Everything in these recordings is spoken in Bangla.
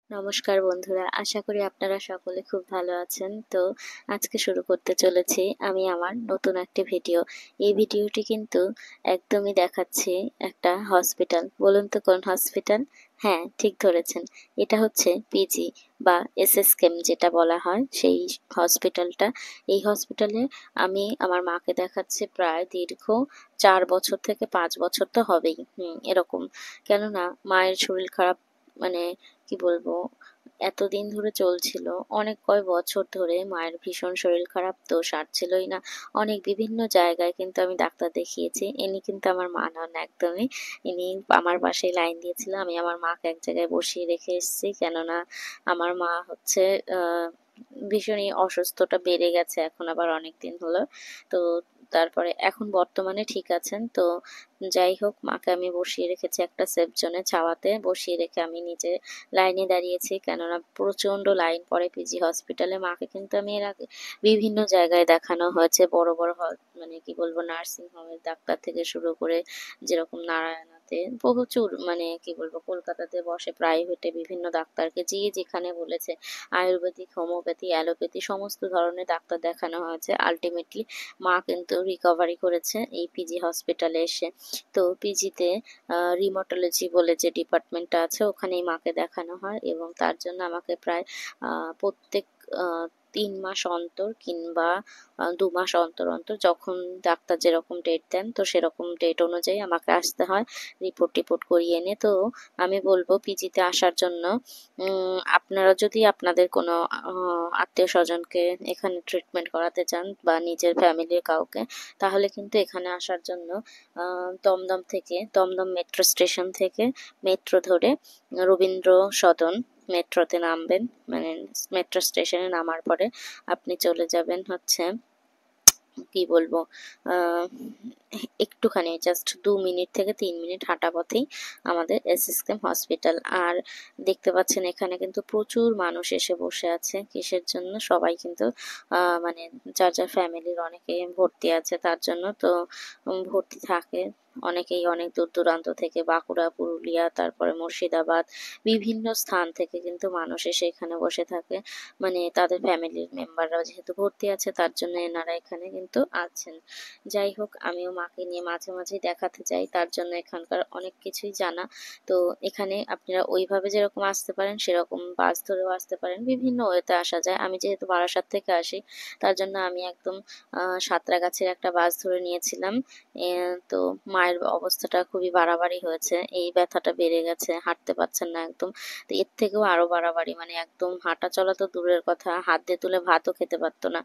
নমস্কার বন্ধুরা, আশা করি আপনারা সকলে খুব ভালো আছেন। তো আজকে শুরু করতে চলেছি আমি আমার নতুন একটি ভিডিও। এই ভিডিওটি কিন্তু একদমই দেখাচ্ছে একটা হসপিটাল। বলুন তো কোন হসপিটাল? হ্যাঁ, ঠিক ধরেছেন। এটা হচ্ছে পিজি বা এসএসকেএম যেটা বলা হয় সেই হসপিটালটা। এই হসপিটালে আমি আমার মাকে দেখাচ্ছি প্রায় দীর্ঘ 4 বছর থেকে 5 বছর তো হবেই। এরকম। কেননা মায়ের শরীর খারাপ, মানে কি বলবো, এতদিন ধরে চলছিল, অনেক কয় বছর ধরে মায়ের ভীষণ শরীর খারাপ, তো সারছিলই না। অনেক বিভিন্ন জায়গায় কিন্তু আমি ডাক্তার দেখিয়েছি। ইনি কিন্তু আমার মা নন একদমই। ইনি আমার পাশেই লাইন দিয়েছিল। আমি আমার মাকে এক জায়গায় বসিয়ে রেখে এসেছি, কেননা আমার মা হচ্ছে ভীষণই অসুস্থটা বেড়ে গেছে এখন আবার অনেক দিন হলো। তো তারপরে এখন বর্তমানে ঠিক আছেন। তো যাই হোক, মাকে আমি বসিয়ে রেখেছি একটা সেফ জোনে, ছাওয়াতে বসিয়ে রেখে আমি নিজে লাইনে দাঁড়িয়েছি, কেননা প্রচন্ড লাইন পড়ে পিজি হসপিটালে। মাকে কিন্তু আমি এর আগে বিভিন্ন জায়গায় দেখানো হয়েছে, বড় বড় মানে কি বলবো, নার্সিং হোমের ডাক্তার থেকে শুরু করে, যেরকম নারায়ণাতে প্রচুর, মানে কি বলবো, কলকাতাতে বসে প্রাইভেটে বিভিন্ন ডাক্তারকে যে যেখানে বলেছে, আয়ুর্বেদিক, হোমিওপ্যাথি, অ্যালোপ্যাথি সমস্ত ধরনের ডাক্তার দেখানো হয়েছে। আলটিমেটলি মা কিন্তু রিকভারি করেছে এই পিজি হসপিটালে এসে। তো পিজিতে রিমোটোলজি বলে যে ডিপার্টমেন্টটা আছে, ওখানেই মাকে দেখানো হয়, এবং তার জন্য আমাকে প্রায় প্রত্যেক 3 মাস অন্তর কিংবা 2 মাস অন্তর অন্তর, যখন ডাক্তার যেরকম ডেট দেন, তো সেরকম ডেট অনুযায়ী আমাকে আসতে হয় রিপোর্ট টিপোর্ট করিয়ে এনে। তো আমি বলবো পিজিতে আসার জন্য আপনারা যদি আপনাদের কোনো আত্মীয় স্বজনকে এখানে ট্রিটমেন্ট করাতে চান বা নিজের ফ্যামিলির কাউকে, তাহলে কিন্তু এখানে আসার জন্য দমদম মেট্রো স্টেশন থেকে মেট্রো ধরে রবীন্দ্র সদন মেট্রোতে নামবেন। মানে মেট্রো স্টেশনে নামার পরে আপনি চলে যাবেন হচ্ছে, কি বলবো, আহ, একটুখানি জাস্ট 2 মিনিট থেকে 3 মিনিট হাঁটা পথেই আমাদের এসএসকেএম হসপিটাল। আর দেখতে পাচ্ছেন এখানে কিন্তু প্রচুর মানুষ এসে বসে আছে। কিসের জন্য? সবাই কিন্তু মানে যার যার ফ্যামিলির অনেকে ভর্তি আছে তার জন্য। তো ভর্তি থাকে অনেকেই অনেক দূর দূরান্ত থেকে, বাঁকুড়া, পুরুলিয়া, তারপরে মুর্শিদাবাদ, বিভিন্ন স্থান থেকে কিন্তু মানুষ এসে এখানে বসে থাকে। মানে তাদের ফ্যামিলির মেম্বাররাও যেহেতু ভর্তি আছে, তার জন্য এনারা এখানে কিন্তু আছেন। যাই হোক, আমিও মাকে নিয়ে মাঝে মাঝে দেখাতে যাই, তার জন্য এখানকার অনেক কিছুই জানা। তো এখানে আপনারা ওইভাবে যেরকম আসতে পারেন সেরকম বাস ধরেও আসতে পারেন, বিভিন্ন ওয়েতে আসা যায়। আমি যেহেতু বারাসাত থেকে আসি, তার জন্য আমি একদম সাঁতরাগাছির একটা বাস ধরে নিয়েছিলাম। তো মায়ের অবস্থাটা খুবই বাড়াবাড়ি হয়েছে, এই ব্যথাটা বেড়ে গেছে, হাঁটতে পারছেন না একদম। তো এর থেকেও আরো বাড়াবাড়ি, মানে একদম হাঁটা চলা তো দূরের কথা, হাত দিয়ে তুলে ভাতও খেতে পারতো না।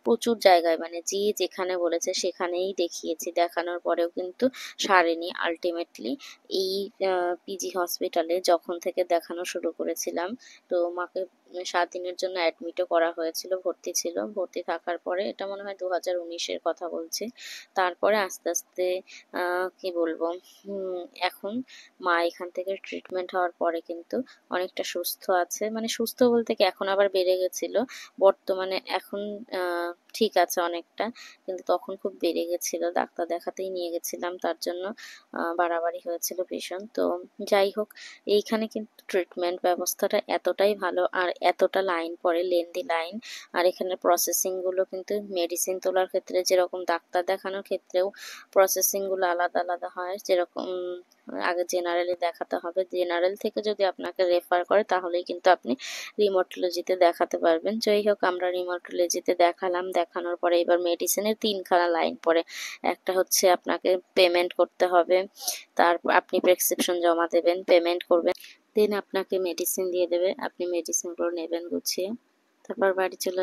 প্রচুর জায়গায়, মানে যে যেখানে বলেছে সেখানেই দেখিয়েছি, দেখানোর পরেও কিন্তু সারেনি। আলটিমেটলি এই পিজি হসপিটালে যখন থেকে দেখানো শুরু করেছিলাম, তো মাকে 7 দিনের জন্য অ্যাডমিটও করা হয়েছিল, ভর্তি ছিল। ভর্তি থাকার পরে, এটা মনে হয় 2019-এর কথা বলছি, তারপরে আস্তে আস্তে কি বলবো, এখন মা এখান থেকে ট্রিটমেন্ট হওয়ার পরে কিন্তু অনেকটা সুস্থ আছে। মানে সুস্থ বলতে কি, এখন আবার বেড়ে গেছিল, বর্তমানে এখন ঠিক আছে অনেকটা, কিন্তু তখন খুব বেড়ে গেছিল। ডাক্তার দেখাতেই নিয়ে গেছিলাম, তার জন্য বাড়াবাড়ি হয়েছিল ভীষণ। তো যাই হোক, এইখানে কিন্তু ট্রিটমেন্ট ব্যবস্থাটা এতটাই ভালো, আর এতটা লাইন পড়ে, লেন্দি লাইন। আর এখানে প্রসেসিংগুলো কিন্তু মেডিসিন তোলার ক্ষেত্রে যেরকম ডাক্তার দেখানোর ক্ষেত্রেও প্রসেসিংগুলো আলাদা আলাদা হয়। যেরকম আগে জেনারেলে দেখাতে হবে, জেনারেল থেকে যদি আপনাকে রেফার করে তাহলেই কিন্তু আপনি রিমোটোলজিতে দেখাতে পারবেন। যাই হোক, আমরা রিমোটোলজিতে দেখালাম, দেখানোর পরে এবার মেডিসিনের 3খানা লাইন পড়ে। একটা হচ্ছে আপনাকে পেমেন্ট করতে হবে, তারপর আপনি প্রেসক্রিপশন জমা দেবেন, পেমেন্ট করবেন, দেন আপনাকে মেডিসিন দিয়ে দেবে, আপনি মেডিসিনগুলো নেবেন গুছিয়ে, তারপর বাড়ি চলে